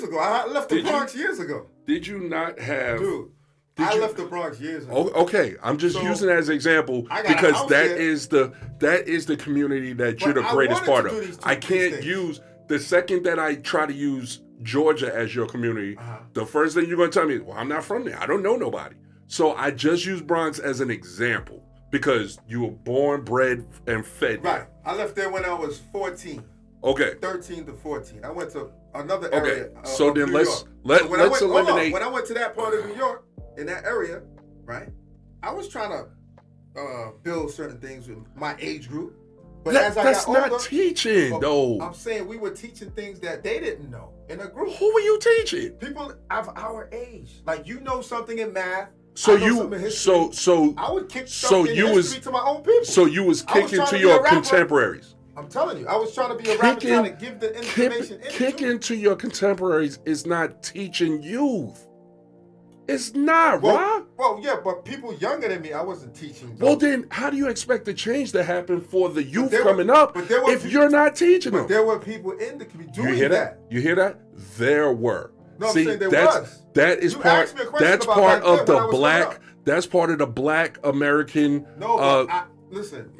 ago. I left the Bronx years ago. Did you not have... Dude, I left the Bronx years ago. Okay, I'm just using that as an example because that is the community that you're the greatest part of. I can't use... The second that I try to use Georgia as your community, the first thing you're going to tell me is, well, I'm not from there. I don't know nobody. So I just use Bronx as an example because you were born, bred, and fed there. Right. I left there when I was 14. Okay. 13 to 14. I went to another area. Okay. So then let's eliminate. When I went to that part of New York, in that area, right, I was trying to build certain things with my age group. But as I got older, not teaching, though. I'm saying we were teaching things that they didn't know in a group. Who were you teaching? People of our age. Like, you know something in math. So I would kick something in history to my own people. So you was kicking to your contemporaries. I'm telling you, I was trying to be a rapper, trying to give the information. Kicking to your contemporaries is not teaching youth. It's not, Rob. Well, yeah, but people younger than me, I wasn't teaching. Well, then, how do you expect the change to happen for the youth coming up if you're not teaching them? But there were people in the community doing that. You hear that? There were. No, I'm saying there was. That is part. That's part of the black. That's part of the Black American. No, listen.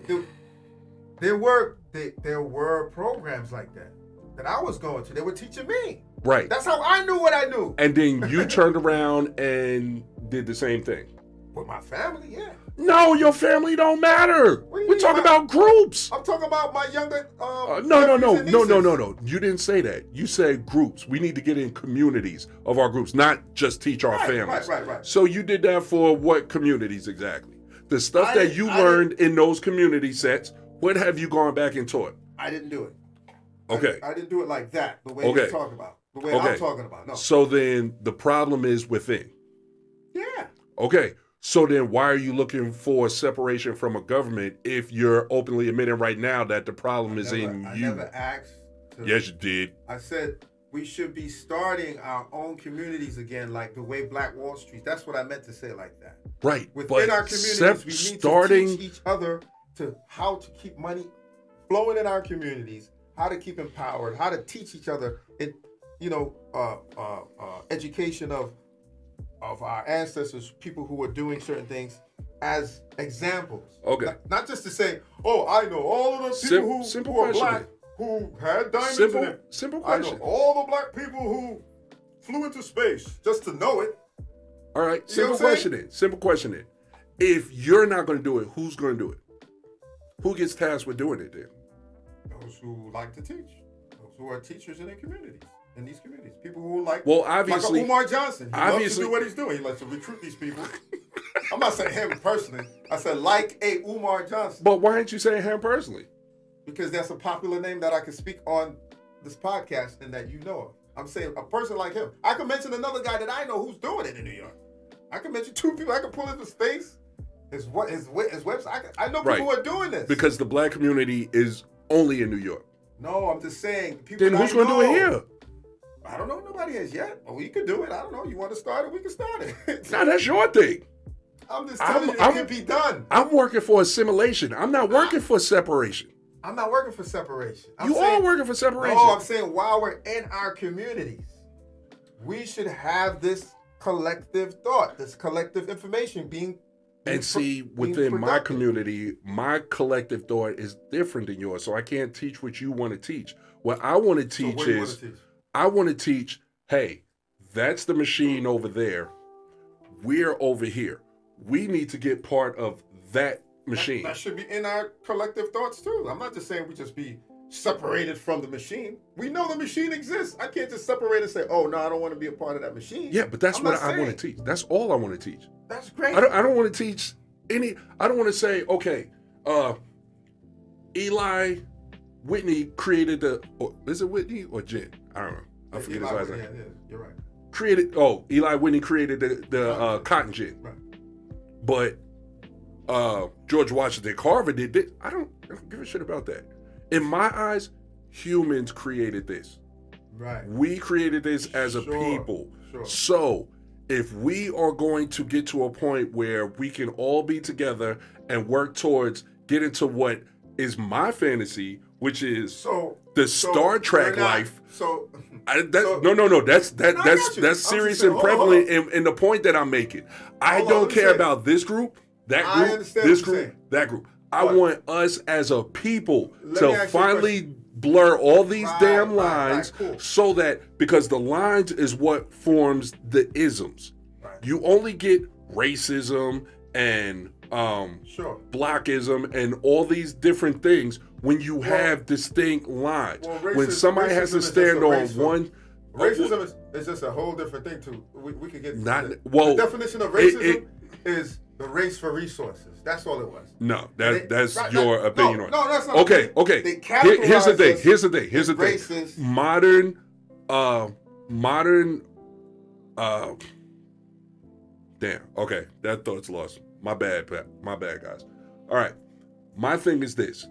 There were programs like that I was going to. They were teaching me. Right. That's how I knew what I knew. And then you turned around and did the same thing. With my family, yeah. No, your family don't matter. We're talking about groups. I'm talking about my younger. No. You didn't say that. You said groups. We need to get in communities of our groups, not just teach our families. Right. So you did that for what communities exactly? The stuff that you learned in those community sets, what have you gone back and taught? I didn't do it. Okay. I didn't do it like that, the way you talk about. The way I'm talking about. No. So then the problem is within. Yeah. Okay. So then why are you looking for separation from a government if you're openly admitting right now that the problem is in you? I never asked. Yes, you did. I said we should be starting our own communities again, like the way Black Wall Street. That's what I meant to say like that. Right. Within our communities, we need to teach each other to how to keep money flowing in our communities, how to keep empowered, how to teach each other education of our ancestors, people who were doing certain things as examples. Okay. Not just to say, oh, I know all of the people who are black who had diamonds in them. Simple question. I know all the black people who flew into space, just to know it. All right. Simple question then. If you're not going to do it, who's going to do it? Who gets tasked with doing it then? Those who like to teach. Those who are teachers in their communities. In these communities, people who like, obviously, like Umar Johnson. He loves to do what he's doing. He likes to recruit these people. I'm not saying him personally. I said like a Umar Johnson. But why aren't you saying him personally? Because that's a popular name that I can speak on this podcast and that you know of. I'm saying a person like him. I could mention another guy that I know who's doing it in New York. I could mention two people. I could pull into space. His website. I know people who are doing this. Because the black community is only in New York. No, I'm just saying. People then who's going to do it here? I don't know. Nobody has yet. Oh, we could do it. I don't know. You want to start it? We can start it. No, that's your thing. I'm just telling you, it can be done. I'm working for assimilation. I'm not working for separation. I'm not working for separation. You are working for separation. No, I'm saying while we're in our communities, we should have this collective thought, this collective information being within my community, my collective thought is different than yours. So I can't teach what you want to teach. What I want to teach I want to teach, hey, that's the machine over there. We're over here. We need to get part of that machine. That should be in our collective thoughts too. I'm not just saying we just be separated from the machine. We know the machine exists. I can't just separate and say, oh, no, I don't want to be a part of that machine. Yeah, but that's what I want to teach. That's all I want to teach. That's great. I don't want to teach I don't want to say, okay, Eli Whitney created is it Whitney or Jen? I don't know. I forget his last name. Yeah, you're right. Eli Whitney created the cotton gin. Right. But George Washington Carver did this. I don't give a shit about that. In my eyes, humans created this. Right. We created this as a people. Sure. So if we are going to get to a point where we can all be together and work towards getting to what is my fantasy, which is Star Trek life. That's serious and prevalent in the point that I'm making. I don't care about this group, that group, this group, that group. I want us as a people to finally blur all these damn lines so that, because the lines is what forms the isms. Right. You only get racism and blockism and all these different things when you have distinct lines. When somebody has to stand on one. Racism is just a whole different thing too. We could get the definition of racism is the race for resources. That's all it was. No, that's your opinion on it. No, that's not. Okay. Here's the thing. Racist. Modern. Damn. Okay, that thought's lost. My bad, guys. All right. My thing is this: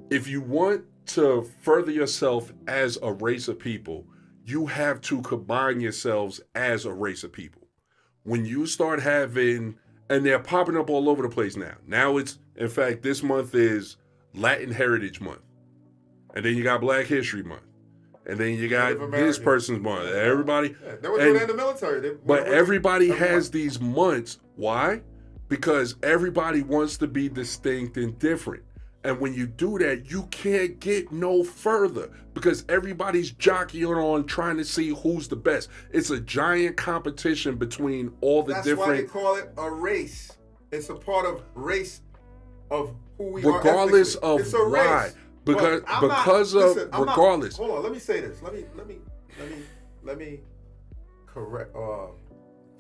if you want to further yourself as a race of people, you have to combine yourselves as a race of people. When you start having, and they're popping up all over the place now. Now it's, in fact, this month is Latin Heritage Month. And then you got Black History Month. And then you got this person's month. Everybody. Yeah, they were doing that in the military. But everybody has these months. Why? Because everybody wants to be distinct and different. And when you do that, you can't get no further because everybody's jockeying on trying to see who's the best. It's a giant competition between all the different... That's why they call it a race. It's a part of race of who we regardless are. Regardless of why. Race. Regardless. Hold on, let me say this. Let me correct...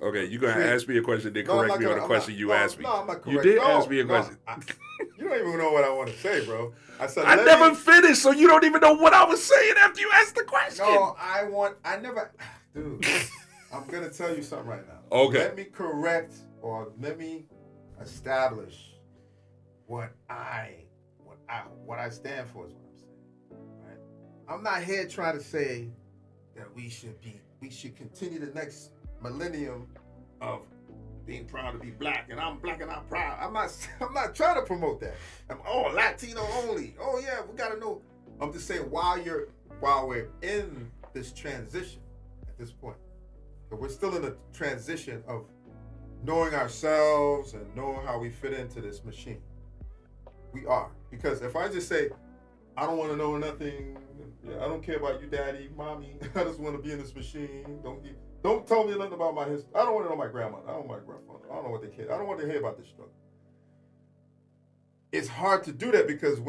Okay, you're going to ask me a question, then correct me on the question you asked me. No, I'm not correct. You did ask me a question. You don't even know what I want to say, bro. I never finished, so you don't even know what I was saying after you asked the question. No, dude, I'm going to tell you something right now. Okay. Let me correct or let me establish what I stand for is what I'm saying. Right? I'm not here trying to say that we should continue the next millennium of being proud to be black, and I'm black and I'm proud. I'm not trying to promote that. I'm Latino only. Oh yeah, we gotta know. I'm just saying while we're in this transition at this point, but we're still in a transition of knowing ourselves and knowing how we fit into this machine. We are, because if I just say I don't want to know nothing, I don't care about you, daddy, mommy. I just want to be in this machine. Don't tell me nothing about my history. I don't want to know my grandmother. I don't know my grandfather. I don't know what they care. I don't want to hear about this struggle. It's hard to do that because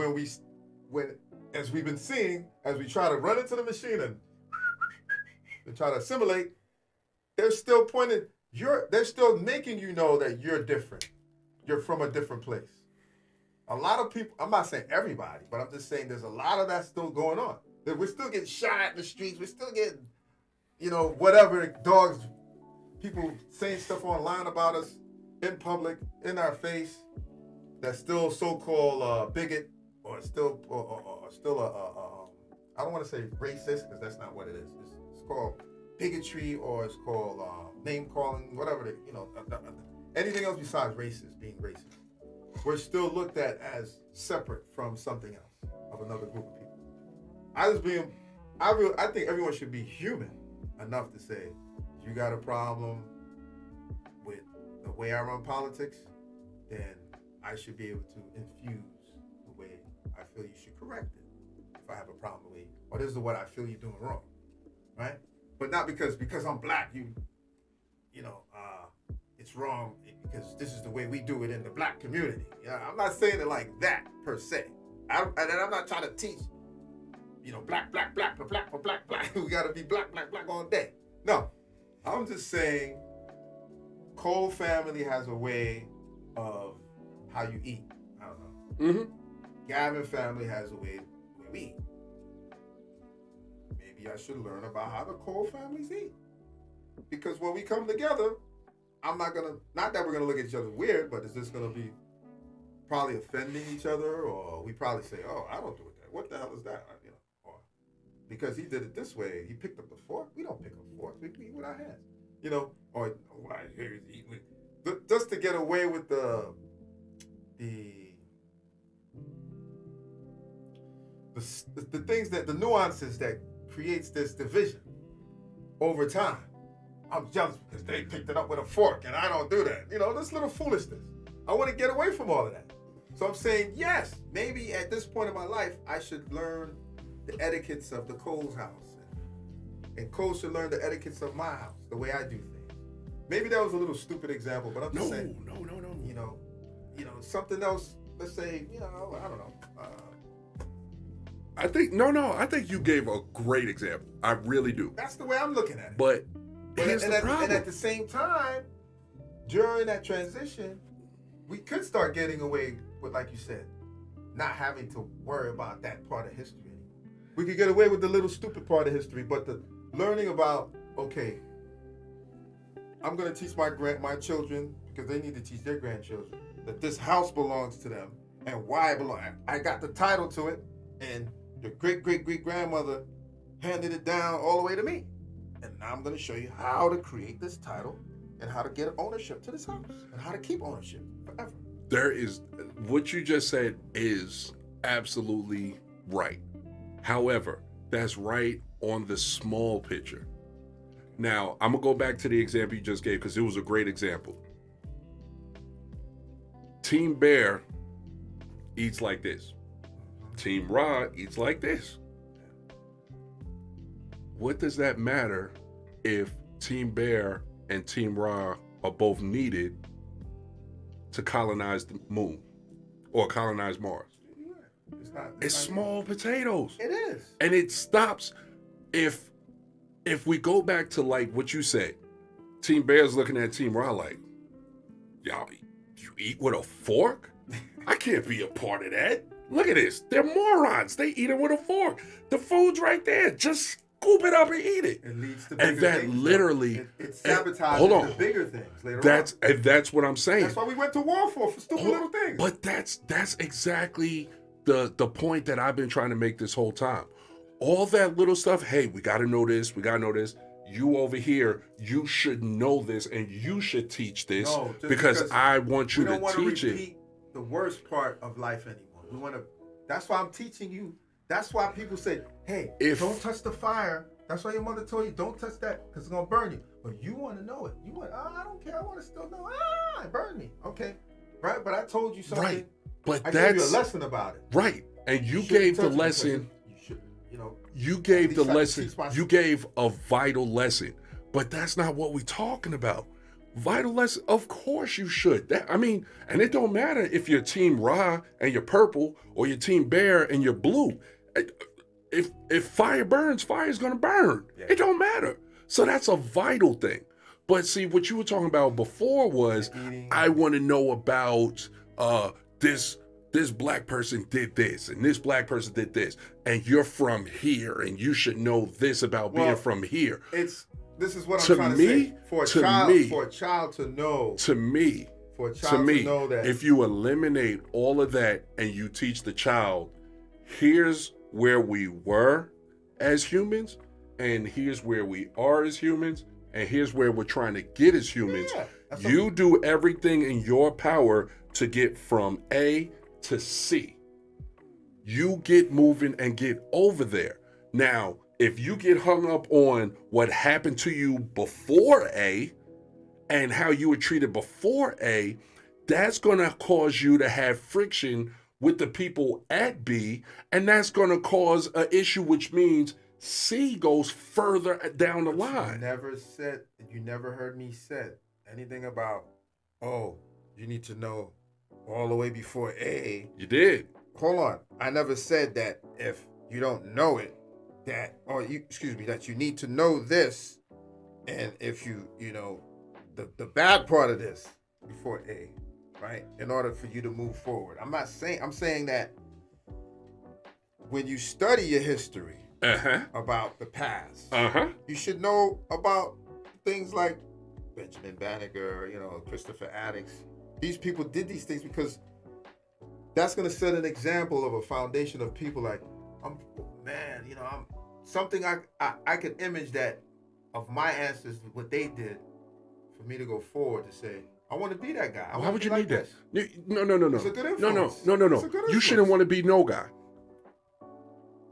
as we've been seeing, as we try to run into the machine and try to assimilate, they're still they're still making you know that you're different. You're from a different place. A lot of people, I'm not saying everybody, but I'm just saying there's a lot of that still going on. That we're still getting shot in the streets. We're still getting, whatever, dogs, people saying stuff online about us in public, in our face, that's still so-called bigot or still I don't want to say racist because that's not what it is. It's called bigotry or it's called name calling, whatever, anything else besides racist, being racist. We're still looked at as separate from something else, of another group of people. I think everyone should be human enough to say, if you got a problem with the way I run politics, then I should be able to infuse the way I feel you should correct it. If I have a problem with you, or this is what I feel you're doing wrong, right? But not because I'm black, it's wrong because this is the way we do it in the black community. I'm not saying it like that per se. I'm not trying to teach, black. We gotta be black all day. No, I'm just saying Cole family has a way of how you eat. I don't know. Mm-hmm. Gavin family has a way we eat. Maybe I should learn about how the Cole families eat. Because when we come together, not that we're gonna look at each other weird, but is this gonna be probably offending each other, or we probably say, "Oh, I don't do it that. What the hell is that?" Or because he did it this way, he picked up the fork. We don't pick up forks. We eat with our hands, Or why here is eating with, just to get away with the the things the nuances that creates this division over time. I'm jealous because they picked it up with a fork and I don't do that. This little foolishness. I want to get away from all of that. So I'm saying, yes, maybe at this point in my life, I should learn the etiquettes of the Coles house. And Cole should learn the etiquettes of my house, the way I do things. Maybe that was a little stupid example, but I'm just saying. No. Something else, let's say, I don't know. I think you gave a great example. I really do. That's the way I'm looking at it. But here's the problem. And at the same time, during that transition, we could start getting away with, like you said, not having to worry about that part of history anymore. We could get away with the little stupid part of history, but the learning about, okay, I'm going to teach my children, because they need to teach their grandchildren, that this house belongs to them and why it belongs. I got the title to it, and your great-great-great-grandmother handed it down all the way to me. And now I'm going to show you how to create this title and how to get ownership to this house and how to keep ownership forever. What you just said is absolutely right. However, that's right on the small picture. Now, I'm going to go back to the example you just gave because it was a great example. Team Bear eats like this. Team Ra eats like this. What does that matter if Team Bear and Team Ra are both needed to colonize the moon or colonize Mars? It's small potatoes. It is. And it stops if we go back to like what you said. Team Bear's looking at Team Ra like, y'all, you eat with a fork? I can't be a part of that. Look at this. They're morons. They eat it with a fork. The food's right there. Just scoop it up and eat it. It leads to bigger and that things. Literally, it sabotages the bigger things later on. And that's what I'm saying. That's why we went to war for stupid little things. But that's exactly the point that I've been trying to make this whole time. All that little stuff, hey, we got to know this, we got to know this. You over here, you should know this and you should teach this because I want you to teach it. Repeat the worst part of life anymore. We want to. That's why I'm teaching you. That's why people say, hey, don't touch the fire. That's why your mother told you, don't touch that because it's going to burn you. But you want to know it. You want, I don't care. I want to still know. It burned me. Okay. Right? But I told you something. Right. But I gave you a lesson about it. Right. And you gave the lesson. You gave the lesson. You gave a vital lesson. But that's not what we're talking about. Vital lesson, of course you should. And it don't matter if you're Team Ra and you're purple or you're Team Bear and you're blue. If fire burns, fire's gonna burn. Yeah. It don't matter. So that's a vital thing. But see, what you were talking about before was, I want to know about this black person did this and this black person did this, and you're from here and you should know this about being from here. This is what I'm trying to say. For a child to know. To me, that if you eliminate all of that and you teach the child, here's where we were as humans, and here's where we are as humans, and here's where we're trying to get as humans. Yeah, you do everything in your power to get from A to C. You get moving and get over there. Now, if you get hung up on what happened to you before A and how you were treated before A, that's going to cause you to have friction with the people at B, and that's going to cause an issue, which means C goes further down the line. You never heard me say anything about, you need to know all the way before A. You did. Hold on. I never said that if you don't know it, that you need to know this, and if you know the bad part of this before A, right? In order for you to move forward. I'm saying that when you study your history about the past, you should know about things like Benjamin Banneker, Christopher Addicks. These people did these things because that's going to set an example of a foundation of people like, I'm something I could image that of my ancestors, what they did, for me to go forward to say, I want to be that guy. Why would you need that? No. It's a good influence. No. You shouldn't want to be no guy.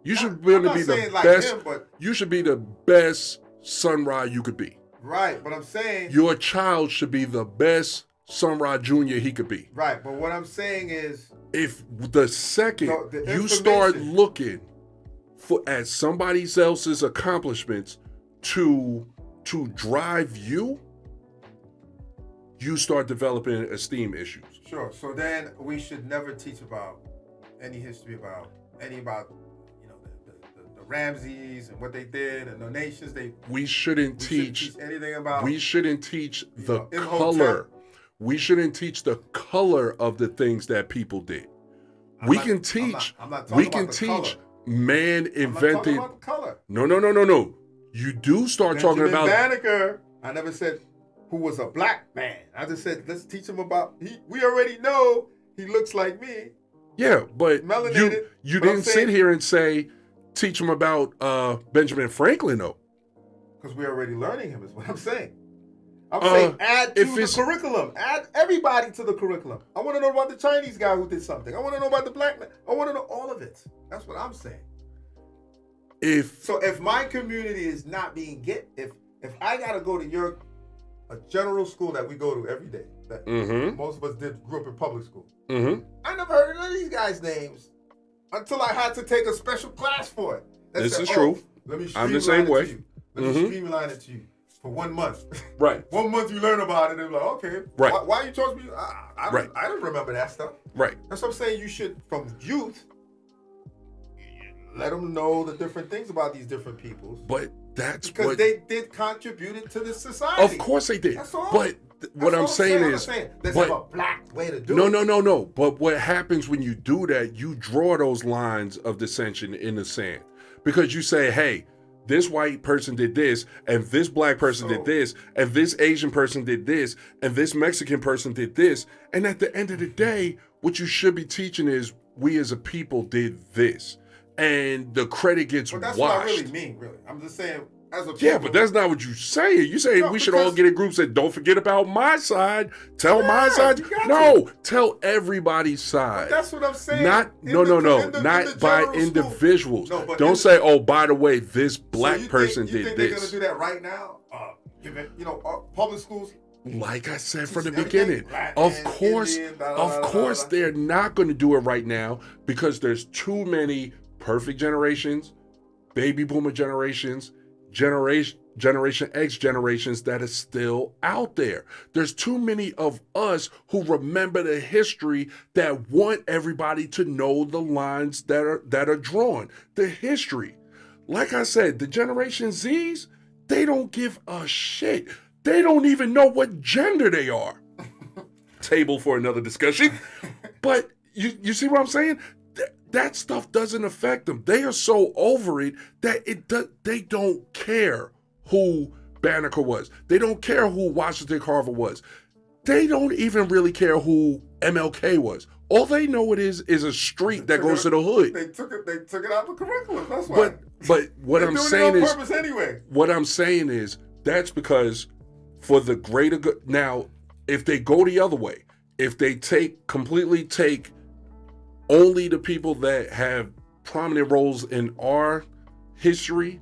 You should be the best. You should be the best Sun Ra you could be. Right, but I'm saying your child should be the best Sun Ra Jr. he could be. Right, but what I'm saying is, if the second you start looking at somebody else's accomplishments to drive you, you start developing esteem issues. Sure. So then we should never teach about any history about the Ramses and what they did and the nations. We shouldn't teach anything about. We shouldn't teach the color. We shouldn't teach the color of the things that people did. We can teach man invented. I'm not talking about the color. No. You do start talking about Banneker. I never said who was a black man. I just said let's teach him about. We already know he looks like me. Yeah, but you didn't sit here and say teach him about Benjamin Franklin though. Because we're already learning him. Is what I'm saying. I'm saying add to the curriculum. Add everybody to the curriculum. I want to know about the Chinese guy who did something. I want to know about the black man. I want to know all of it. That's what I'm saying. If my community is not being if I gotta go to a general school that we go to every day, that most of us grew up in public school. Mm-hmm. I never heard of none of these guys' names until I had to take a special class for it. This is true. Let me I'm the same way. Let me streamline it to you. For 1 month. Right. 1 month you learn about it and like, okay. Right. Why you charge me? I don't remember that stuff. Right. That's what I'm saying. You should, from youth, let them know the different things about these different peoples. But because they did contribute to the society. Of course they did. That's all. But what I'm saying is, there's a black way to do it. No. But what happens when you do that, you draw those lines of dissension in the sand. Because you say, hey, this white person did this, and this black person did this, and this Asian person did this, and this Mexican person did this. And at the end of the day, what you should be teaching is we as a people did this. And the credit gets washed. That's what I really mean, really. I'm just saying, as a people. Yeah, but that's not what you say. You say we should all get in groups and don't forget about my side. Tell my side. No, tell everybody's side. But that's what I'm saying. Not by individuals. No, don't say, oh, by the way, this black person did this. You think they're going to do that right now? Public schools. Like I said from the beginning, of course, they're not going to do it right now because there's too many perfect generations, baby boomer generations, Generation X generations that are still out there. There's too many of us who remember the history that want everybody to know the lines that are drawn. The history. Like I said, the Generation Zs, they don't give a shit. They don't even know what gender they are. Table for another discussion. But you see what I'm saying? That stuff doesn't affect them. They are so over it that they don't care who Banneker was. They don't care who Washington Carver was. They don't even really care who MLK was. All they know it is a street that goes to the hood. They took it out of the curriculum. That's why. But what I'm saying is, purpose anyway. What I'm saying is that's because for the greater good. Now, if they go the other way, if they completely take only the people that have prominent roles in our history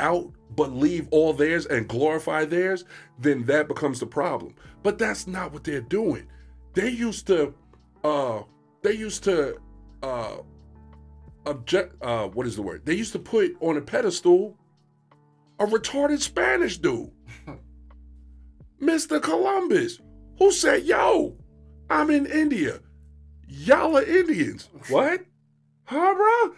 out, but leave all theirs and glorify theirs, then that becomes the problem. But that's not what they're doing. They used to what is the word? They used to put on a pedestal a retarded Spanish dude, Mr. Columbus, who said, yo, I'm in India. Y'all are Indians. What? Huh, bro?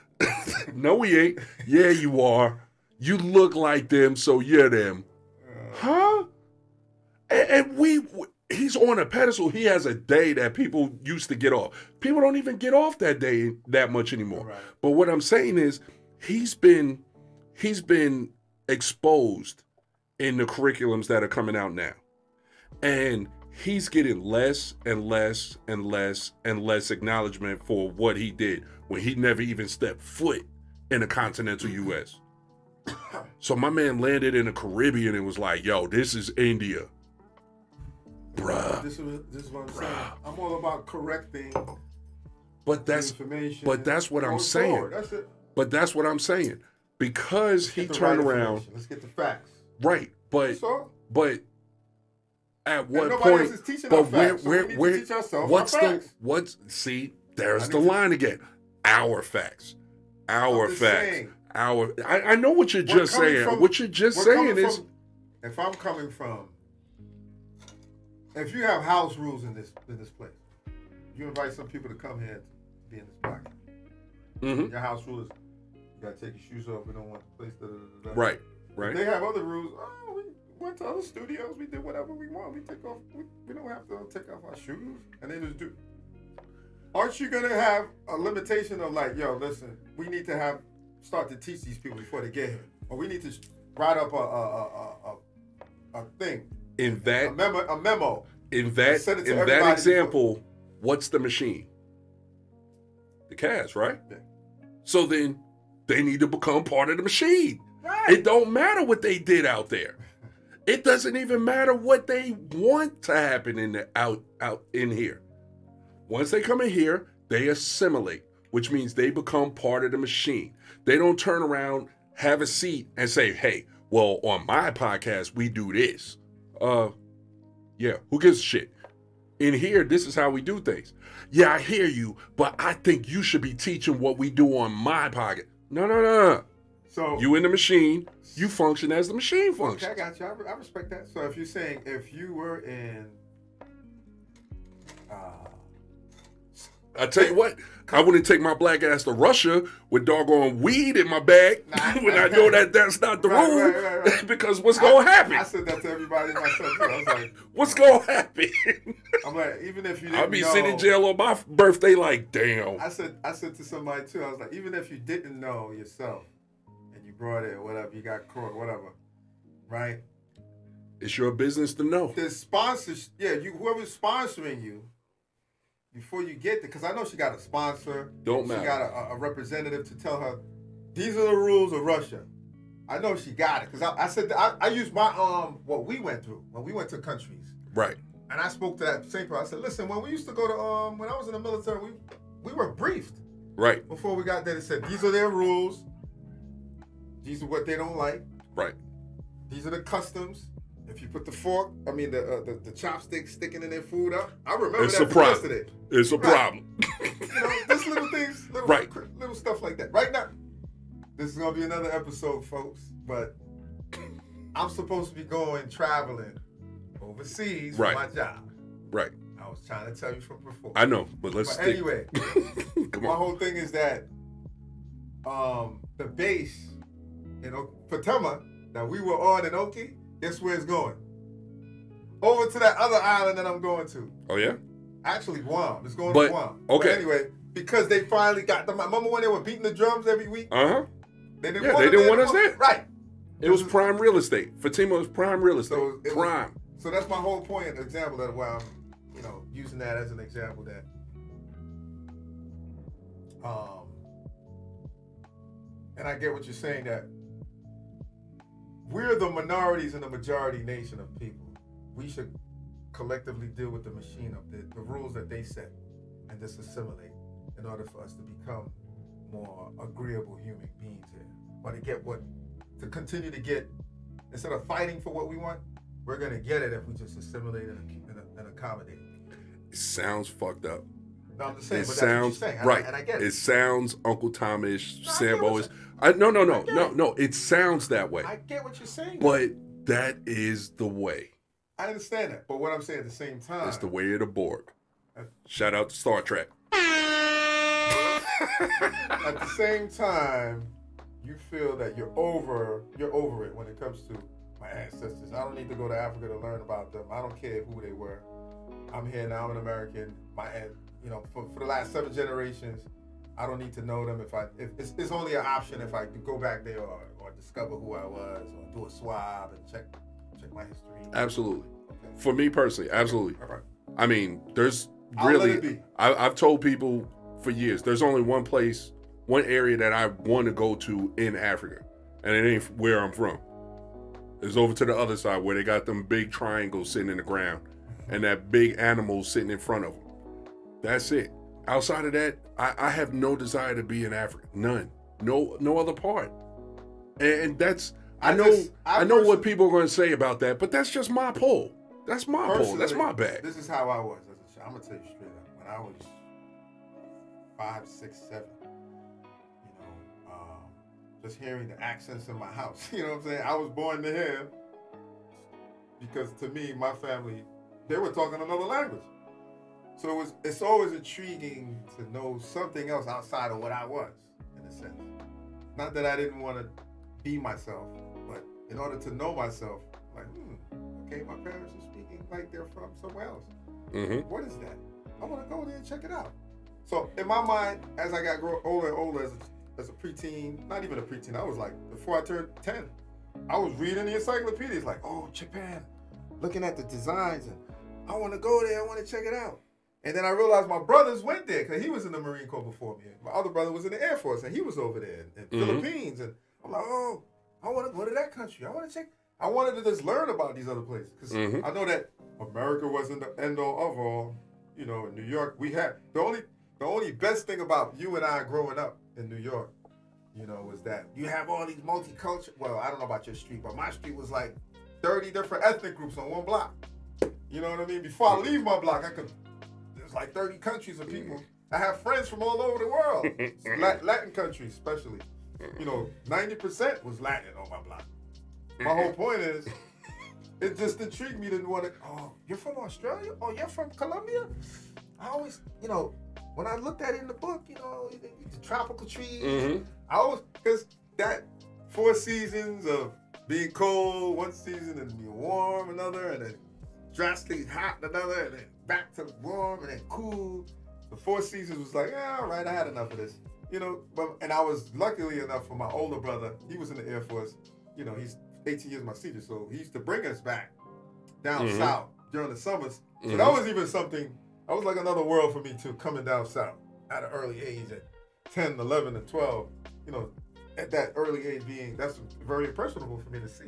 No, we ain't. Yeah, you are. You look like them, so you're them. Huh? And he's on a pedestal. He has a day that people used to get off. People don't even get off that day that much anymore. Right. But what I'm saying is he's been exposed in the curriculums that are coming out now. And he's getting less and less and less and less acknowledgement for what he did when he never even stepped foot in the continental U.S. So my man landed in the Caribbean and was like, yo, this is India. Bruh. This is what I'm saying. I'm all about correcting information. But that's what I'm saying. That's it. But that's what I'm saying. Because he turned around. Let's get the facts. Right. But at what point? But see, there's the line again. Our facts. Our facts. I know what you're just saying. What you're just saying is, if I'm coming from, if you have house rules in this place, you invite some people to come here to be in this podcast. Mm-hmm. Your house rule is you gotta take your shoes off. We don't want the place to. Right. If they have other rules. Oh, we went to other studios. We did whatever we want. We take off. We don't have to take off our shoes, and they just do. Aren't you gonna have a limitation of like, yo, listen, we need to start to teach these people before they get here, or we need to write up a thing in that a memo. In that example, what's the machine? The cast, right? Yeah. So then they need to become part of the machine. Right. It don't matter what they did out there. It doesn't even matter what they want to happen out in here. Once they come in here, they assimilate, which means they become part of the machine. They don't turn around, have a seat, and say, hey, well, on my podcast, we do this. Yeah, who gives a shit? In here, this is how we do things. Yeah, I hear you, but I think you should be teaching what we do on my podcast. No. So you in the machine, you function as the machine functions. Okay, I got you. I respect that. So if you're saying if you were in... I tell you what, I wouldn't take my black ass to Russia with doggone weed in my bag when I know that's not the rule. Right. Because what's going to happen? I said that to everybody myself too. I was like, what's going to happen? I'm like, even if you didn't I'll be sitting in jail on my birthday like, damn. I said to somebody too, I was like, even if you didn't know yourself and you brought it or whatever, you got caught, whatever, right? It's your business to know. The sponsors, whoever's sponsoring you, before you get there, because I know she got a sponsor. Don't matter. She got a representative to tell her, these are the rules of Russia. I know she got it. Because I said, I used my, what we went through when we went to countries. Right. And I spoke to that same person. I said, listen, when we used to go to, when I was in the military, we were briefed. Right. Before we got there, they said, these are their rules. These are what they don't like. Right. These are the customs. If you put the the chopstick sticking in their food up, I remember it's that from yesterday. It's a problem. Just little things, little stuff like that. Right now, this is gonna be another episode, folks. But I'm supposed to be traveling overseas for my job. Right. I was trying to tell you from before. I know, but let's. But anyway, my whole thing is that the base in Fatema that we were on in Oki. Guess where it's going? Over to that other island that I'm going to. Oh, yeah? Actually, Guam. It's going to Guam. Okay. But anyway, because they finally got them. Remember when they were beating the drums every week? Uh-huh. They didn't want us there. Right. It was prime real estate. Fatima was prime real estate. Prime. So that's my whole point, example that why I'm, using that as an example that, and I get what you're saying that we're the minorities in the majority nation of people. We should collectively deal with the machine of the rules that they set and just assimilate in order for us to become more agreeable human beings here. Or to continue to get, instead of fighting for what we want, we're going to get it if we just assimilate and accommodate. It sounds fucked up. No, I'm just saying, that's what you're saying. Right. And I get it. It sounds Uncle Tom-ish, Sambo-ish. No. It sounds that way. I get what you're saying. But that is the way. I understand that. But what I'm saying at the same time. It's the way of the Borg. Shout out to Star Trek. At the same time, you feel that you're over it when it comes to my ancestors. I don't need to go to Africa to learn about them. I don't care who they were. I'm here now. I'm an American. For the last 7 generations, I don't need to know them. If it's only an option if I go back there or discover who I was or do a swab and check my history. Absolutely. Okay. For me personally, absolutely. All right. I mean, there's really. I've told people for years. There's only one area that I want to go to in Africa, and it ain't where I'm from. It's over to the other side where they got them big triangles sitting in the ground, and that big animal sitting in front of them. That's it. Outside of that, I have no desire to be in Africa. None. no other part. And that's I know what people are going to say about that, but that's just my pull. That's my pull. That's my bag. This is how I was as a child. I'm gonna tell you straight up. When I was 5, 6, 7, just hearing the accents in my house. You know what I'm saying? I was born to hear, because to me, my family, they were talking another language. So it's always intriguing to know something else outside of what I was, in a sense. Not that I didn't want to be myself, but in order to know myself, like, okay, my parents are speaking like they're from somewhere else. Mm-hmm. What is that? I want to go there and check it out. So in my mind, as I got older and older, as a preteen, not even a preteen, I was like, before I turned 10, I was reading the encyclopedias, like, oh, Japan, looking at the designs, and I want to go there, I want to check it out. And then I realized my brothers went there, because he was in the Marine Corps before me. My other brother was in the Air Force, and he was over there in Philippines. And I'm like, oh, I want to go to that country. I wanted to just learn about these other places. Because I know that America wasn't the end-all of all. You know, in New York, we had, the only best thing about you and I growing up in New York, you know, was that you have all these multicultural, well, I don't know about your street, but my street was like 30 different ethnic groups on one block. You know what I mean? Before I leave my block, there's like 30 countries of people. I have friends from all over the world, Latin countries especially. You know, 90% was Latin on my block. My whole point is, it just intrigued me to want to, oh, you're from Australia? Oh, you're from Colombia? I always, you know, when I looked at it in the book, you know, the tropical trees, I always, because that 4 seasons of being cold, one season, and being warm another, and then drastically hot another, and then back to warm, and then cool. The 4 seasons was like, yeah, all right, I had enough of this. You know, and I was luckily enough for my older brother, he was in the Air Force, you know, he's 18 years my senior, so he used to bring us back down south during the summers. So that was even something, that was like another world for me too, coming down south at an early age, at 10, 11, and 12. You know, at that early age that's very impressionable for me to see.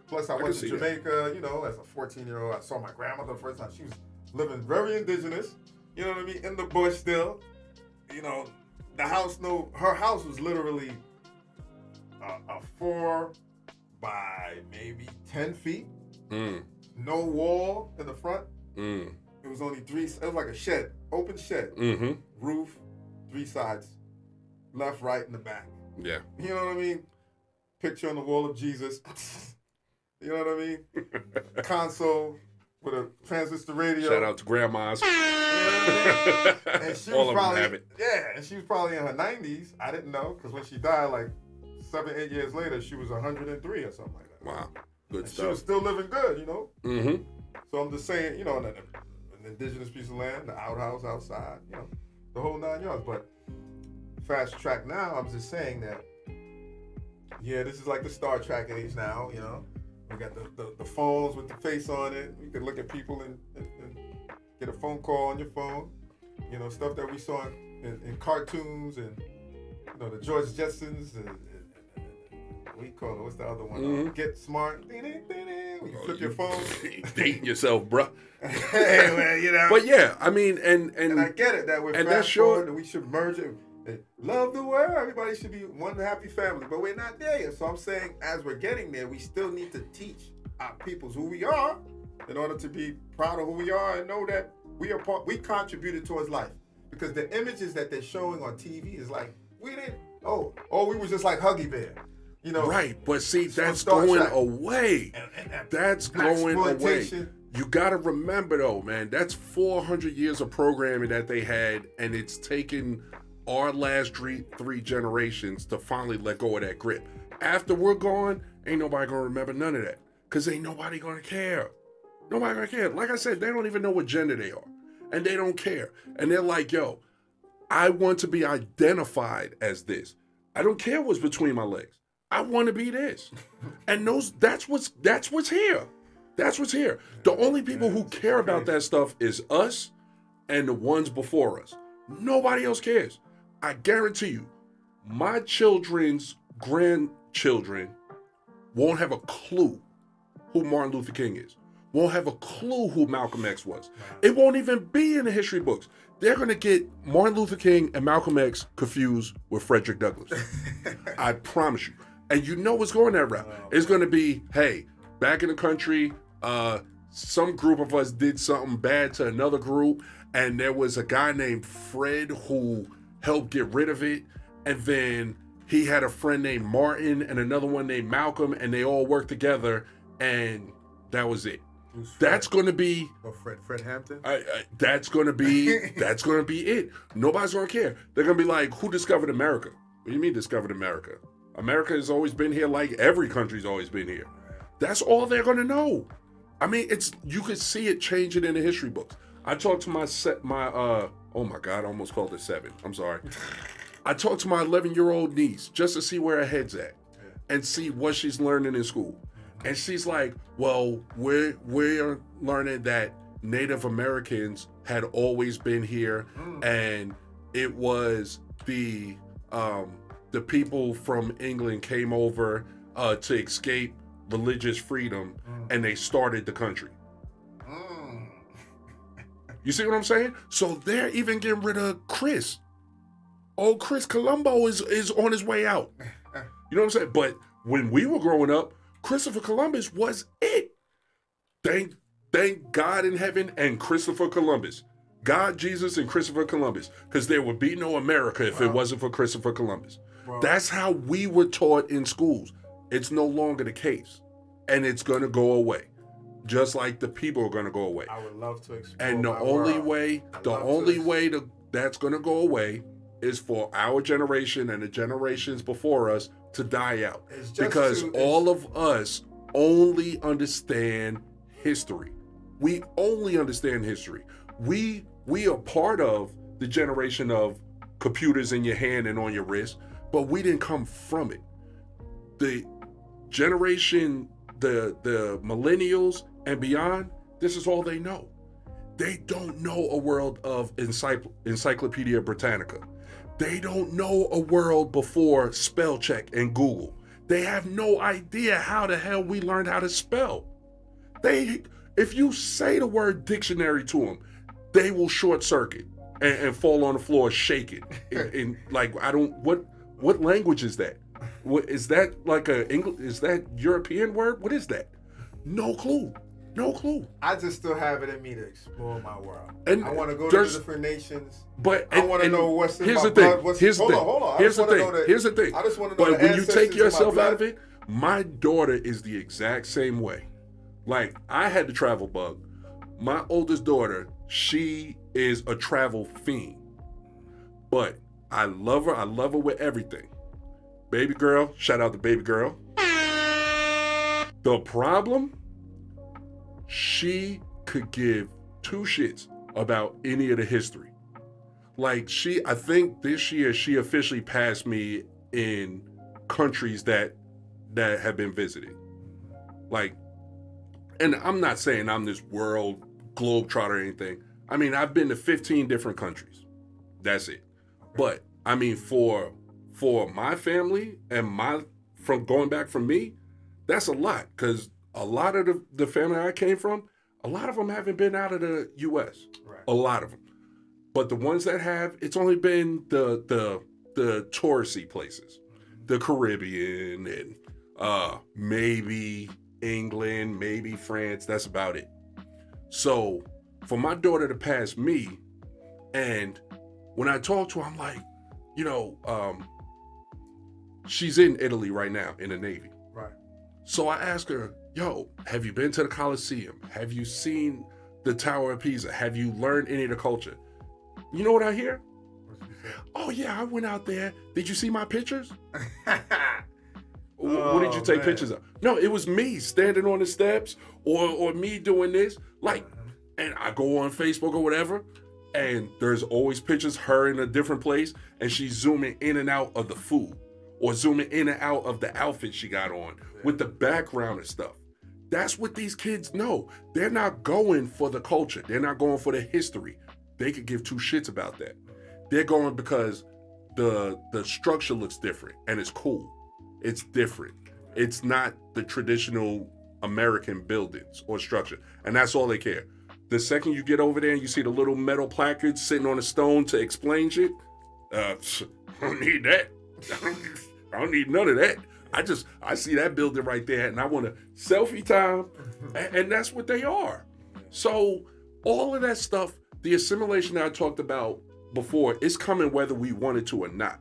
Plus I went to Jamaica, you know, as a 14-year-old. I saw my grandmother the first time. She was living very indigenous, you know what I mean, in the bush still. You know, her house was literally a 4 by maybe 10 feet. No wall in the front. It was only 3, it was like a shed, open shed. Roof, 3 sides, left, right, and the back. Yeah. You know what I mean? Picture on the wall of Jesus. You know what I mean? Console with a transistor radio. Shout out to grandmas. You know what I mean? And she All was of probably, them have it. Yeah, and she was probably in her 90s. I didn't know, because when she died, like 7, 8 years later, she was 103 or something like that. Wow. Good and stuff. She was still living good, you know? Mm-hmm. So I'm just saying, you know, an indigenous piece of land, the outhouse outside, you know, the whole 9 yards. But fast track now, I'm just saying that, yeah, this is like the Star Trek age now, you know? We got the phones with the face on it. You can look at people and get a phone call on your phone. You know, stuff that we saw in cartoons and, you know, the George Jetsons and what do you call it? What's the other one? Get Smart. When you flip your phone. Dating yourself, bro. Hey, man, you know. But yeah, I mean, and I get it that we're fast forward and we should merge it. Love the world. Everybody should be one happy family, but we're not there yet. So I'm saying, as we're getting there, we still need to teach our peoples who we are, in order to be proud of who we are and know that we contributed towards life. Because the images that they're showing on TV is like, we didn't. We was just like Huggy Bear, you know. Right, but see, that's going away. That's going away. You got to remember, though, man, that's 400 years of programming that they had, and it's taken our last 3 generations to finally let go of that grip. After we're gone, ain't nobody gonna remember none of that, because ain't nobody gonna care. Nobody gonna care. Like I said, they don't even know what gender they are, and they don't care. And they're like, yo, I want to be identified as this. I don't care what's between my legs. I want to be this. And that's what's here. That's what's here. The only people who care about that stuff is us and the ones before us. Nobody else cares. I guarantee you, my children's grandchildren won't have a clue who Martin Luther King is, won't have a clue who Malcolm X was. It won't even be in the history books. They're going to get Martin Luther King and Malcolm X confused with Frederick Douglass. I promise you. And you know what's going that route. It's going to be, hey, back in the country, some group of us did something bad to another group, and there was a guy named Fred who helped get rid of it, and then he had a friend named Martin and another one named Malcolm, and they all worked together, and that was it. That's going to be Fred Hampton. That's going to be it. Nobody's going to care. They're going to be like, who discovered America? What do you mean discovered America? America has always been here, like every country's always been here. That's all they're going to know. I mean, you could see it changing in the history books. I talked to oh my God, I almost called it 7. I'm sorry. I talked to my 11-year-old niece just to see where her head's at and see what she's learning in school. And she's like, well, we're learning that Native Americans had always been here, and it was the people from England came over to escape religious freedom, and they started the country. You see what I'm saying? So they're even getting rid of Chris. Oh, Chris Colombo is on his way out. You know what I'm saying? But when we were growing up, Christopher Columbus was it. Thank God in heaven and Christopher Columbus. God, Jesus, and Christopher Columbus. Because there would be no America if it wasn't for Christopher Columbus. Wow. That's how we were taught in schools. It's no longer the case. And it's going to go away. Just like the people are going to go away. I would love to explore. And the only way that's going to go away is for our generation and the generations before us to die out. Because all of us only understand history. We only understand history. We are part of the generation of computers in your hand and on your wrist, but we didn't come from it. The generation, the millennials and beyond, this is all they know. They don't know a world of Encyclopedia Britannica. They don't know a world before spell check and Google. They have no idea how the hell we learned how to spell. If you say the word dictionary to them, they will short circuit and fall on the floor shaking. And like, what language is that? Is that like is that European word? What is that? No clue. No clue. I just still have it in me to explore my world. And I want to go to different nations. I want to know what's in my blood. Here's the thing. I just want to know. But when you take yourself out of it, my daughter is the exact same way. Like, I had the travel bug. My oldest daughter, she is a travel fiend. But I love her. I love her with everything. Baby girl, shout out to baby girl. The problem, she could give 2 shits about any of the history. Like, I think this year she officially passed me in countries that have been visited. Like, and I'm not saying I'm this world globetrotter or anything. I mean, I've been to 15 different countries. That's it. But I mean, for my family and from going back from me, that's a lot, because a lot of the family I came from, a lot of them haven't been out of the U.S. Right. A lot of them. But the ones that have, it's only been the touristy places, the Caribbean and maybe England, maybe France. That's about it. So for my daughter to pass me, and when I talk to her, I'm like, she's in Italy right now in the Navy. Right. So I ask her, yo, have you been to the Colosseum? Have you seen the Tower of Pisa? Have you learned any of the culture? You know what I hear? Oh yeah, I went out there. Did you see my pictures? What did you take pictures of? No, it was me standing on the steps or me doing this. Like, and I go on Facebook or whatever, and there's always pictures her in a different place, and she's zooming in and out of the food or zooming in and out of the outfit she got on with the background and stuff. That's what these kids know. They're not going for the culture. They're not going for the history. They could give 2 shits about that. They're going because the structure looks different and it's cool. It's different. It's not the traditional American buildings or structure. And that's all they care. The second you get over there and you see the little metal placards sitting on a stone to explain shit, I don't need that. I don't need none of that. I see that building right there and I want a selfie time. And that's what they are. So all of that stuff, the assimilation that I talked about before, is coming whether we want it to or not.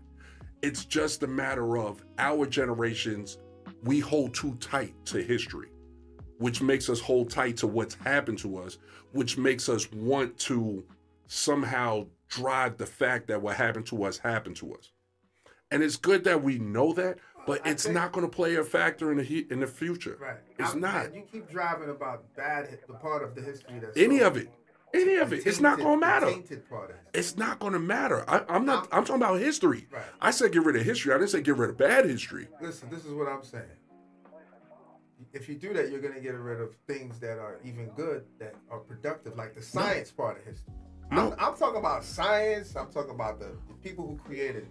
It's just a matter of our generations, we hold too tight to history, which makes us hold tight to what's happened to us, which makes us want to somehow drive the fact that what happened to us happened to us. And it's good that we know that, but it's not going to play a factor in the future. Right. It's not. You keep driving about the part of the history that's any of it. It's not going to matter. Part of it. It's not going to matter. I'm talking about history. Right. I said get rid of history. I didn't say get rid of bad history. Listen, this is what I'm saying. If you do that, you're going to get rid of things that are even good, that are productive, like the science part of history. No. I'm talking about science. I'm talking about the people who created,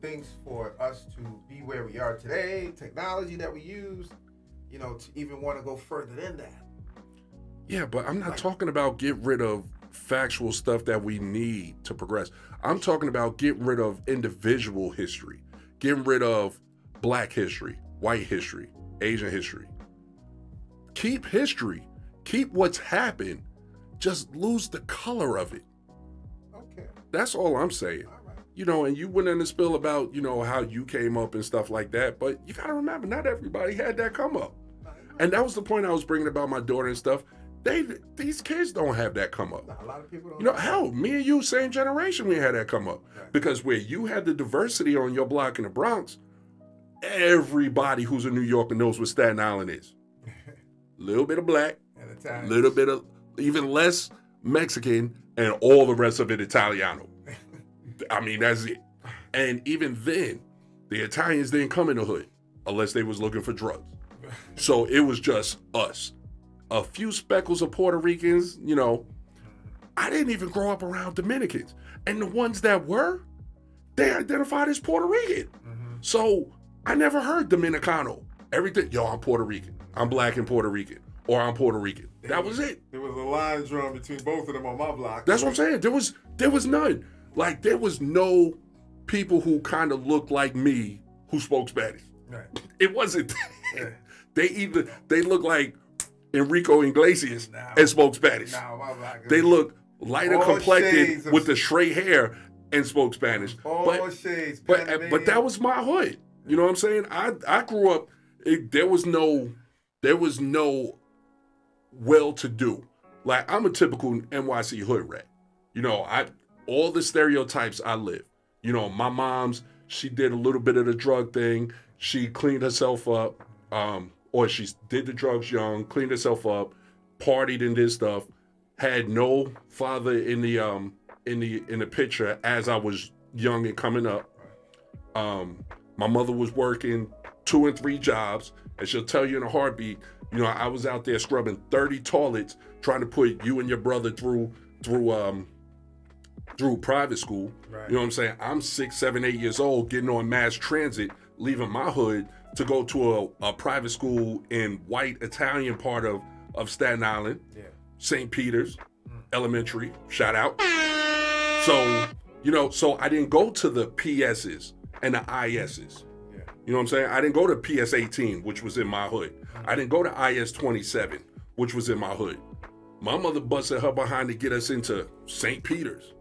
things for us to be where we are today, technology that we use, to even want to go further than that. Yeah, but I'm not talking about get rid of factual stuff that we need to progress. I'm talking about get rid of individual history, getting rid of black history, white history, Asian history. Keep history. Keep what's happened. Just lose the color of it. Okay. That's all I'm saying. All right. And you went in the spill about, how you came up and stuff like that. But you got to remember, not everybody had that come up. And that was the point I was bringing about my daughter and stuff. These kids don't have that come up. A lot of people don't. Hell, me and you, same generation, we had that come up. Right. Because where you had the diversity on your block in the Bronx, everybody who's a New Yorker knows what Staten Island is. Little bit of black, little bit of even less Mexican, and all the rest of it Italiano. I mean, that's it. And even then, the Italians didn't come in the hood unless they was looking for drugs. So it was just us. A few speckles of Puerto Ricans, I didn't even grow up around Dominicans. And the ones that were, they identified as Puerto Rican. Mm-hmm. So I never heard Dominicano. Everything, I'm Puerto Rican. I'm black and Puerto Rican. Or I'm Puerto Rican. That was it. There was a line drawn between both of them on my block. That's what I'm saying. There was none. Like, there was no people who kind of looked like me who spoke Spanish. Right. It wasn't. Yeah. They looked like Enrico Iglesias and spoke Spanish. They look lighter complected with the straight hair and spoke Spanish. Shades. But that was my hood. You know what I'm saying? I grew up. There was no well-to-do. Like, I'm a typical NYC hood rat. All the stereotypes I live. My mom's, she did a little bit of the drug thing. She cleaned herself up. Or she did the drugs young, cleaned herself up, partied and did stuff, had no father in the picture as I was young and coming up. My mother was working 2 and 3 jobs, and she'll tell you in a heartbeat, I was out there scrubbing 30 toilets trying to put you and your brother through private school. Right. You know what I'm saying? I'm 6, 7, 8 years old, getting on mass transit, leaving my hood to go to a private school in white Italian part of Staten Island, St. Peter's Elementary, shout out. So I didn't go to the PS's and the IS's. Yeah. You know what I'm saying? I didn't go to PS 18, which was in my hood. I didn't go to IS 27, which was in my hood. My mother busted her behind to get us into St. Peter's.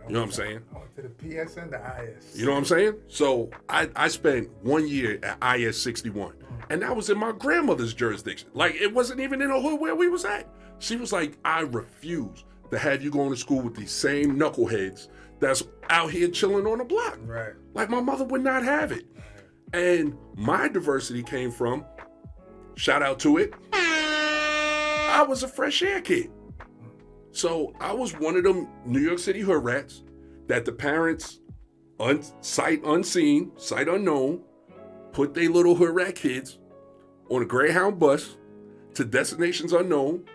You know what I'm saying? I went to the PS and the IS. You know what I'm saying? So I spent 1 year at IS 61. And that was in my grandmother's jurisdiction. Like, it wasn't even in a hood where we was at. She was like, I refuse to have you going to school with these same knuckleheads that's out here chilling on the block. Right. Like, my mother would not have it. And my diversity came from, shout out to it, I was a fresh air kid. So I was one of them New York City hood rats that the parents, sight unseen, sight unknown, put their little hood rat kids on a Greyhound bus to destinations unknown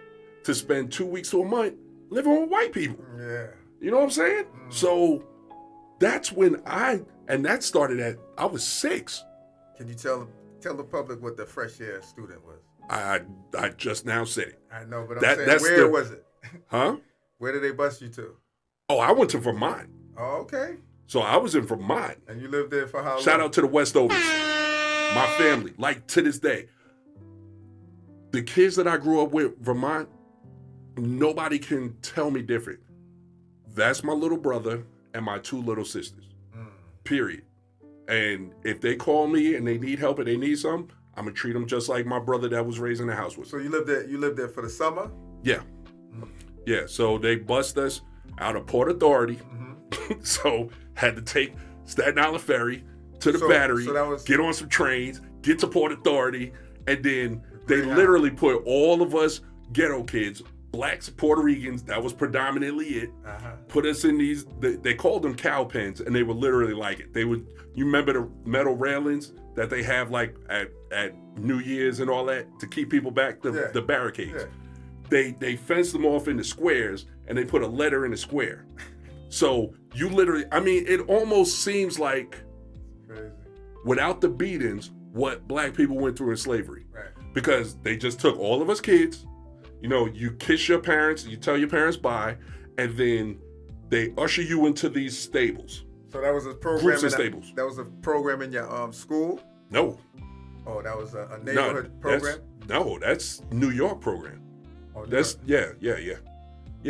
to spend 2 weeks to a month living with white people. Yeah. You know what I'm saying? So that's when that started I was 6. Can you tell the public what the fresh air student was? I just now said it. I know, but I'm saying, where was it? Huh? Where did they bust you to? Oh, I went to Vermont. Oh, okay. So I was in Vermont. And you lived there for how long? Shout out to the Westovers. My family, like to this day. The kids that I grew up with, Vermont, nobody can tell me different. That's my little brother and my 2 little sisters. Period. And if they call me and they need help and they need something, I'm gonna treat them just like my brother that was raised in the house with me. So you lived there for the summer? Yeah. Yeah. So they bust us out of Port Authority. So had to take Staten Island Ferry to the Battery, get on some trains, get to Port Authority, and then they literally put all of us ghetto kids, blacks, Puerto Ricans, that was predominantly it, put us in these, they called them cow pens, and they were literally like it. They would, you remember the metal railings that they have like at New Year's and all that to keep people back, the barricades. Yeah. They fenced them off into squares, and they put a letter in the square. So you literally, I mean, it almost seems like, crazy, without the beatings, what black people went through in slavery. Right. Because they just took all of us kids, you know, you kiss your parents, you tell your parents bye, and then they usher you into these stables. So that was a program. Groups of stables. That was a program in your school? No. Oh, that was a neighborhood program? That's New York program. Oh, that's, yeah.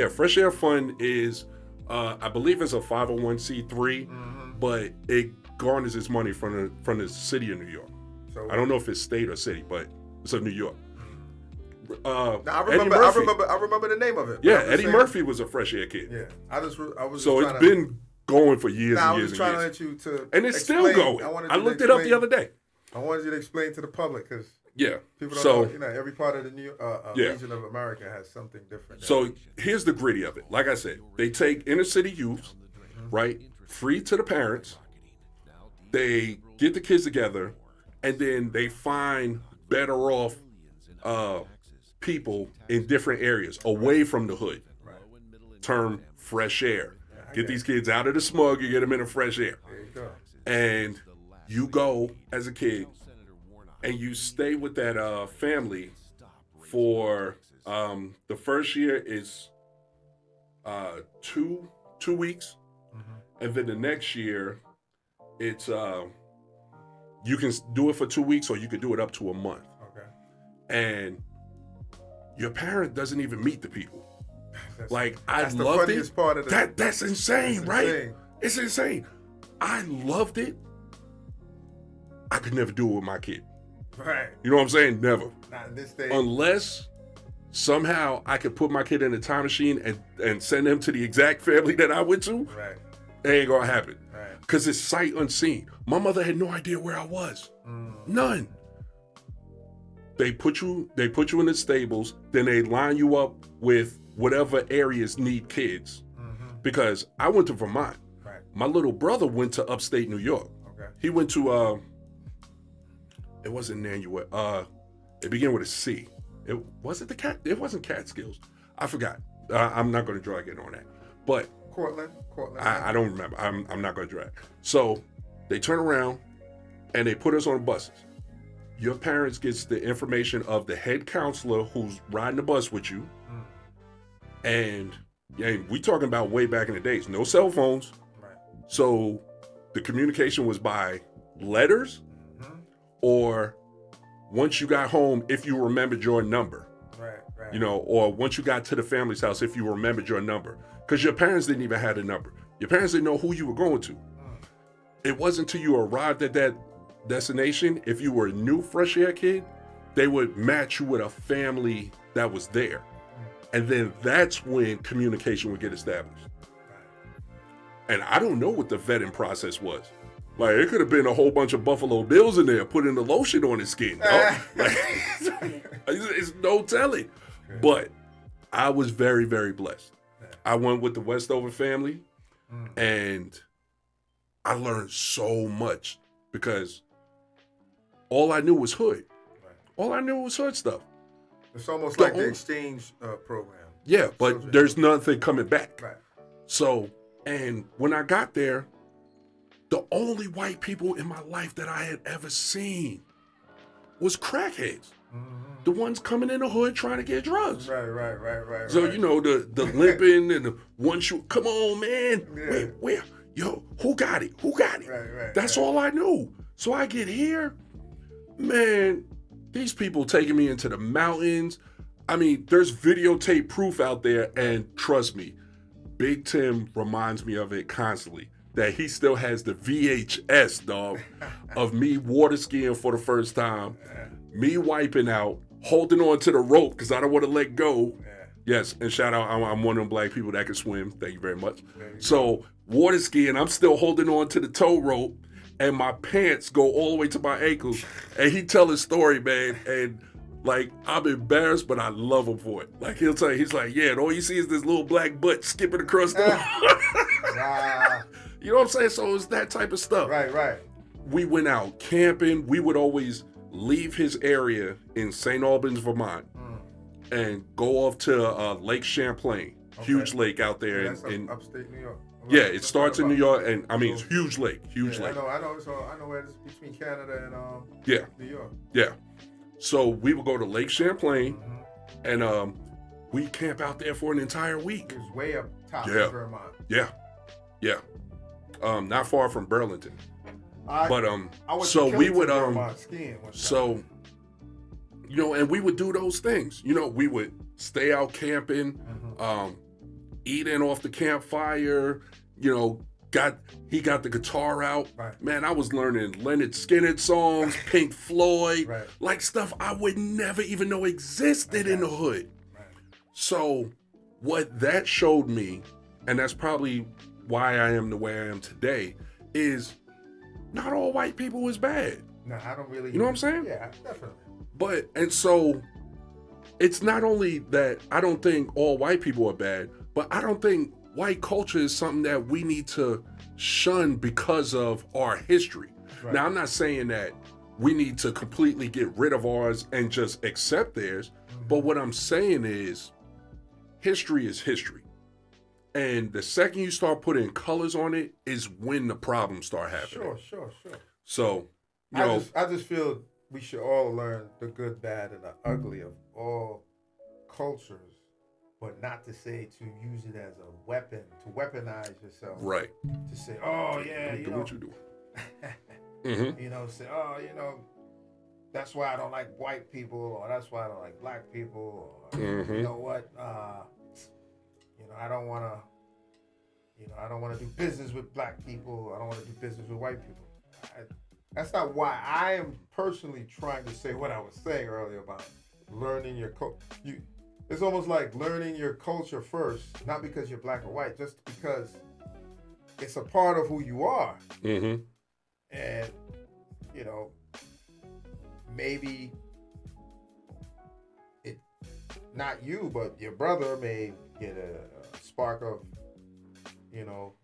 Fresh Air Fund is, I believe it's a 501c3, but it garners its money from the city of New York. So I don't know if it's state or city, but it's of New York. I remember the name of it. Yeah, Eddie Murphy was a Fresh Air kid. Yeah, I was. So it's been going for years and years. I was trying to let you to, and it's still going. I looked it up the other day. I wanted you to explain to the public because people don't know. You know, every part of the region of America has something different. So here's the gritty of it. Like I said, they take inner city youths, right, free to the parents. They get the kids together, and then they find better off people in different areas away from the hood. Right. Term fresh air. Get these kids out of the smug, you get them in the fresh air. There you go. And you go as a kid and you stay with that family for the first year is 2 weeks. And then the next year it's you can do it for 2 weeks or you could do it up to a month. Okay. And your parent doesn't even meet the people. I loved it. Part of that's insane, right? It's insane. I loved it. I could never do it with my kid. Right. You know what I'm saying? Never. Not in this day. Unless somehow I could put my kid in a time machine and send him to the exact family that I went to. Right. It ain't gonna happen. Right. Because it's sight unseen. My mother had no idea where I was. None. They put you in the stables, then they line you up with whatever areas need kids. Because I went to Vermont. Right. My little brother went to upstate New York. Okay. He went to it wasn't Nanuet. It began with a C. It wasn't Catskills. I forgot. I'm not going to drag it on that. But Cortland. I don't remember. I'm not going to drag. So they turn around and they put us on buses. Your parents gets the information of the head counselor who's riding the bus with you. And we talking about way back in the days. No cell phones. Right. So the communication was by letters or once you got home, if you remembered your number. Right. You know, or once you got to the family's house, if you remembered your number. Because your parents didn't even have a number. Your parents didn't know who you were going to. It wasn't until you arrived at that destination, if you were a new fresh air kid, they would match you with a family that was there. And then that's when communication would get established. And I don't know what the vetting process was. Like, it could have been a whole bunch of Buffalo Bills in there putting the lotion on his skin. It's no telling. But I was very, very blessed. I went with the Westover family, and I learned so much because all I knew was hood. Right. All I knew was hood stuff. It's almost like the exchange program. Yeah, but there's nothing coming back. Right. So, and when I got there, the only white people in my life that I had ever seen was crackheads. the ones coming in the hood trying to get drugs. Right. So, you know, the limping and the one shoe, come on, man. Yeah. Wait, where? Yo, who got it? Right. That's all I knew. So I get here, man, these people taking me into the mountains. I mean, there's videotape proof out there, and trust me, Big Tim reminds me of it constantly, that he still has the VHS, dog, of me water skiing for the first time, me wiping out, holding on to the rope because I don't want to let go. Yes, and shout out, I'm one of them black people that can swim. Thank you very much. So water skiing, I'm still holding on to the tow rope, and my pants go all the way to my ankles. And he tell his story, man, and like, I'm embarrassed, but I love him for it. Like, he'll tell you, he's like, yeah, and all you see is this little black butt skipping across the water. You know what I'm saying? So it's that type of stuff. Right. We went out camping. We would always leave his area in St. Albans, Vermont, and go off to Lake Champlain. Huge lake out there in upstate New York. Yeah, it starts in New York, and I mean, it's huge lake. Lake. I know. So I know where it is between Canada and New York. Yeah. So we would go to Lake Champlain, and we camp out there for an entire week. It was way up top in Vermont. Yeah. Not far from Burlington. So we would skiing so, you know, and we would do those things. You know, we would stay out camping, eating off the campfire. You know, he got the guitar out. Right. Man, I was learning Leonard Skinner songs, Pink Floyd, like stuff I would never even know existed in the hood. Right. So what that showed me, and that's probably why I am the way I am today, is not all white people is bad. No, I don't really. You know what I'm saying? Yeah, definitely. And so it's not only that I don't think all white people are bad, but I don't think white culture is something that we need to shun because of our history. Right. Now, I'm not saying that we need to completely get rid of ours and just accept theirs, but what I'm saying is history is history. And the second you start putting colors on it is when the problems start happening. Sure. So, you know, I just feel we should all learn the good, bad, and the ugly of all cultures. But not to say to use it as a weapon, to weaponize yourself. Right. To say, oh, yeah, you know. What you do. You know, say, oh, you know, that's why I don't like white people, or that's why I don't like black people, or you know what, you know, I don't want to do business with black people. I don't want to do business with white people. That's not why I am personally trying to say what I was saying earlier about learning your culture. It's almost like learning your culture first, not because you're black or white, just because it's a part of who you are. And, you know, maybe it, not you, but your brother may get a spark of, you know,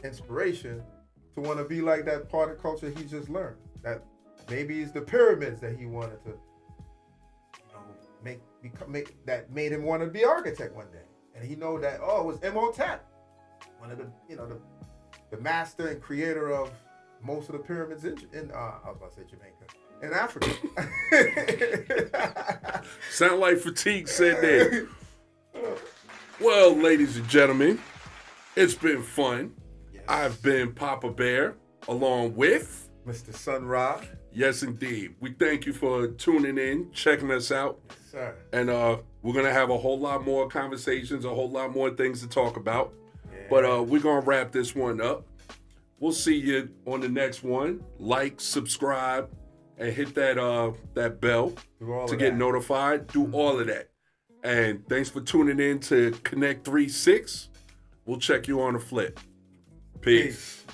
inspiration to want to be like that part of culture he just learned. That maybe it's the pyramids that he wanted to, you know, make that made him want to be architect one day. And he know that, it was Imhotep, one of the, you know, the master and creator of most of the pyramids in I was about to say Jamaica, in Africa. Sound like Fatigue said that. Well, ladies and gentlemen, it's been fun. Yes. I've been Papa Bear, along with Mr. Sun Ra. Yes, indeed. We thank you for tuning in, checking us out. Yes, sir. And we're going to have a whole lot more conversations, a whole lot more things to talk about. Yeah. But we're going to wrap this one up. We'll see you on the next one. Like, subscribe, and hit that bell to get notified. Do all of that. And thanks for tuning in to Connect 3-6. We'll check you on the flip. Peace.